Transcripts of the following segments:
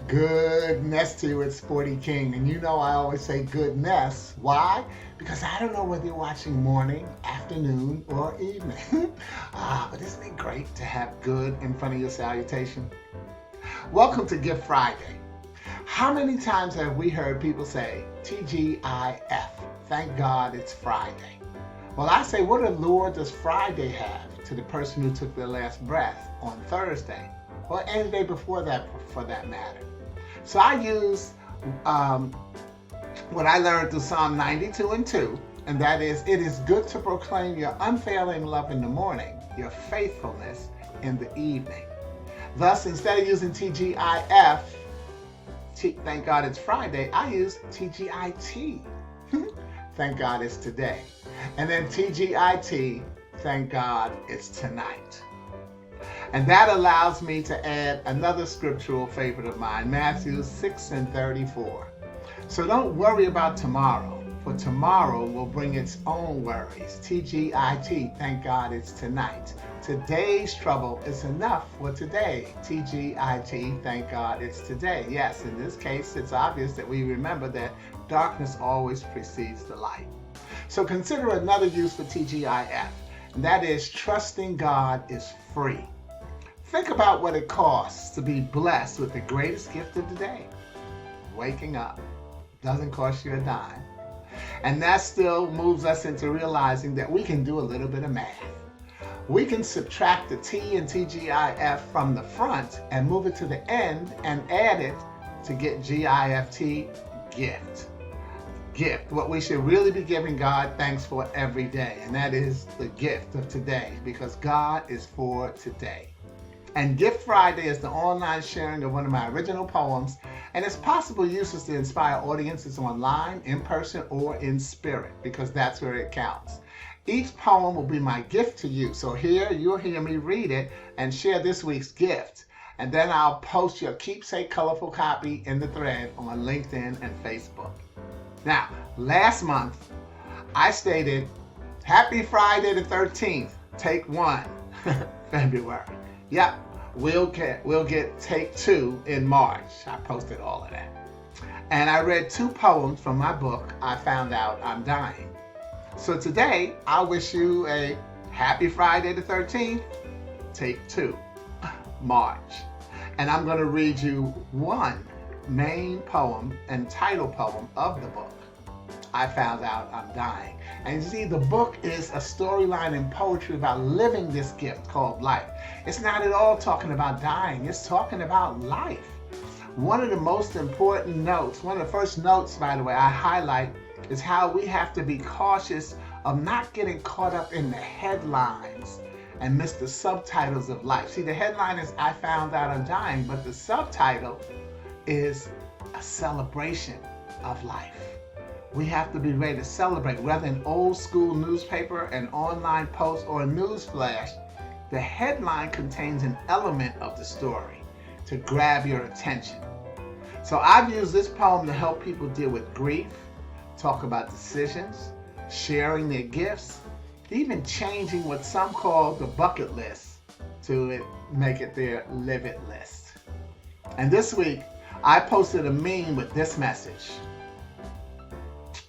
Goodness to you, it's Sporty King. And you know I always say goodness. Why? Because I don't know whether you're watching morning, afternoon, or evening. But isn't it great to have good in front of your salutation? Welcome to Gift Friday. How many times have we heard people say TGIF? Thank God it's Friday. Well, I say, what allure does Friday have to the person who took their last breath on Thursday? Or any day before that, for that matter. So I use what I learned through Psalm 92 and 2, and that is, it is good to proclaim your unfailing love in the morning, your faithfulness in the evening. Thus, instead of using TGIF, thank God it's Friday, I use TGIT, thank God it's today. And then TGIT, thank God it's tonight. And that allows me to add another scriptural favorite of mine, Matthew 6:34. So don't worry about tomorrow, for tomorrow will bring its own worries. TGIT, thank God it's tonight. Today's trouble is enough for today. TGIT, thank God it's today. Yes, in this case, it's obvious that we remember that darkness always precedes the light. So consider another use for TGIF, and that is trusting God is free. Think about what it costs to be blessed with the greatest gift of the day. Waking up doesn't cost you a dime. And that still moves us into realizing that we can do a little bit of math. We can subtract the T and TGIF from the front and move it to the end and add it to get GIFT, gift. Gift, what we should really be giving God thanks for every day. And that is the gift of today, because God is for today. And Gift Friday is the online sharing of one of my original poems, and its possible uses to inspire audiences online, in person, or in spirit, because that's where it counts. Each poem will be my gift to you. So here, you'll hear me read it and share this week's gift. And then I'll post your keepsake colorful copy in the thread on LinkedIn and Facebook. Now, last month, I stated, Happy Friday the 13th, take one, February. Yep, we'll get take two in March. I posted all of that. And I read two poems from my book, I Found Out I'm Dying. So today, I wish you a happy Friday the 13th, take two, March. And I'm going to read you one main poem and title poem of the book, I Found Out I'm Dying. And you see, the book is a storyline in poetry about living this gift called life. It's not at all talking about dying, it's talking about life. One of the most important notes, one of the first notes, by the way, I highlight is how we have to be cautious of not getting caught up in the headlines and miss the subtitles of life. See, the headline is I Found Out I'm Dying, but the subtitle is a celebration of life. We have to be ready to celebrate, whether an old school newspaper, an online post, or a news flash. The headline contains an element of the story to grab your attention. So I've used this poem to help people deal with grief, talk about decisions, sharing their gifts, even changing what some call the bucket list to make it their live it list. And this week, I posted a meme with this message.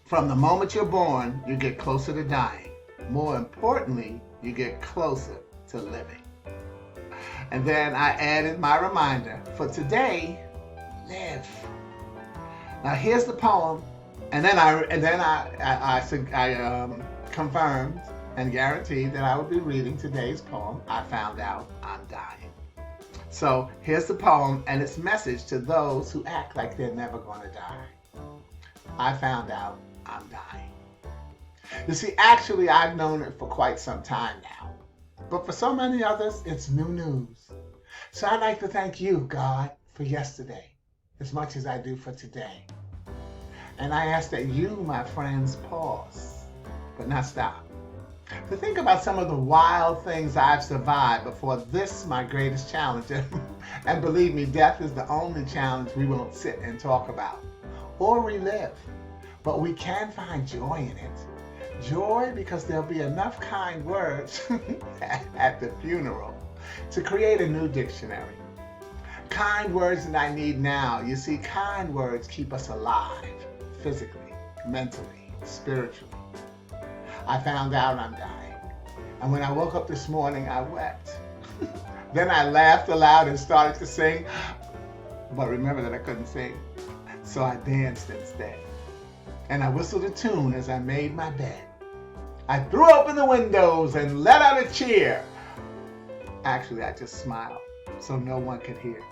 From the moment you're born, you get closer to dying. More importantly, you get closer to living. And then I added my reminder, for today, live. Now here's the poem, and then I confirmed and guaranteed that I would be reading today's poem, I Found Out I'm Dying. So here's the poem and its message to those who act like they're never going to die. I found out I'm dying. You see, actually, I've known it for quite some time now. But for so many others, it's new news. So I'd like to thank you, God, for yesterday, as much as I do for today. And I ask that you, my friends, pause, but not stop, to think about some of the wild things I've survived before this, my greatest challenge. And believe me, death is the only challenge we won't sit and talk about or relive. But we can find joy in it. Joy because there'll be enough kind words at the funeral to create a new dictionary. Kind words that I need now. You see, kind words keep us alive, physically, mentally, spiritually. I found out I'm dying. And when I woke up this morning, I wept. Then I laughed aloud and started to sing. But remember that I couldn't sing. So I danced instead. And I whistled a tune as I made my bed. I threw open the windows and let out a cheer. Actually, I just smiled so no one could hear.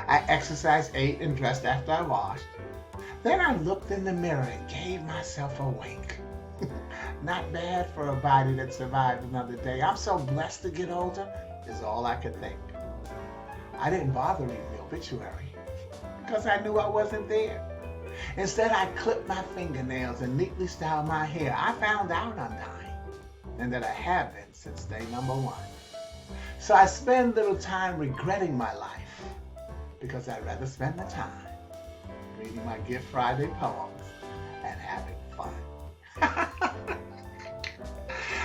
I exercised, ate, and dressed after I washed. Then I looked in the mirror and gave myself a wink. Not bad for a body that survived another day. I'm so blessed to get older, is all I could think. I didn't bother reading the obituary because I knew I wasn't there. Instead, I clipped my fingernails and neatly styled my hair. I found out I'm dying, and that I have been since day number 1. So I spend little time regretting my life, because I'd rather spend the time reading my Gift Friday poems and having fun.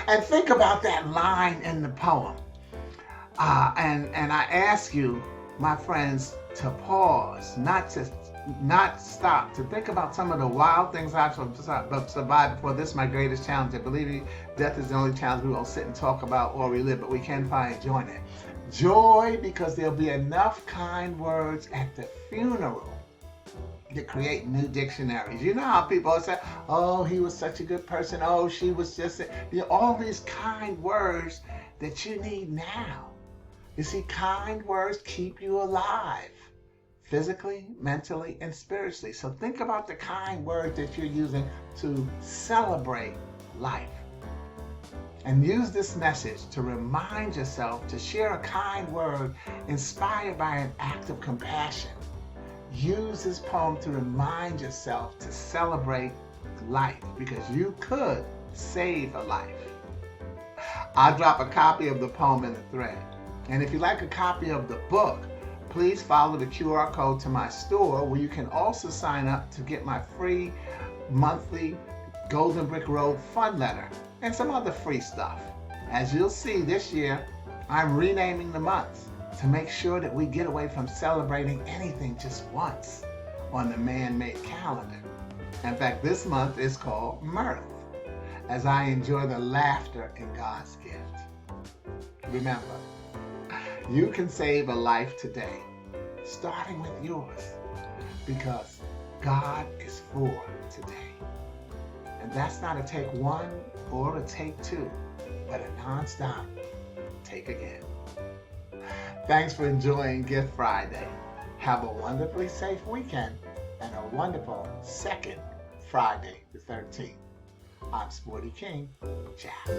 And think about that line in the poem. And I ask you, my friends, to pause, not stop, to think about some of the wild things I've survived before. This is my greatest challenge. I believe death is the only challenge we won't sit and talk about or relive, but we can find joy in it. Joy, because there'll be enough kind words at the funeral to create new dictionaries. You know how people say, oh, he was such a good person. Oh, she was just, all these kind words that you need now. You see, kind words keep you alive, physically, mentally, and spiritually. So think about the kind words that you're using to celebrate life. And use this message to remind yourself to share a kind word inspired by an act of compassion. Use this poem to remind yourself to celebrate life, because you could save a life. I'll drop a copy of the poem in the thread. And if you'd like a copy of the book, please follow the QR code to my store, where you can also sign up to get my free monthly Golden Brick Road fun letter and some other free stuff. As you'll see this year, I'm renaming the months to make sure that we get away from celebrating anything just once on the man-made calendar. In fact, this month is called Mirth, as I enjoy the laughter in God's gift. Remember, you can save a life today, starting with yours, because God is for today. And that's not a take 1 or a take 2, but a non-stop take again. Thanks for enjoying Gift Friday. Have a wonderfully safe weekend and a wonderful second Friday the 13th. I'm Sporty King. Ciao.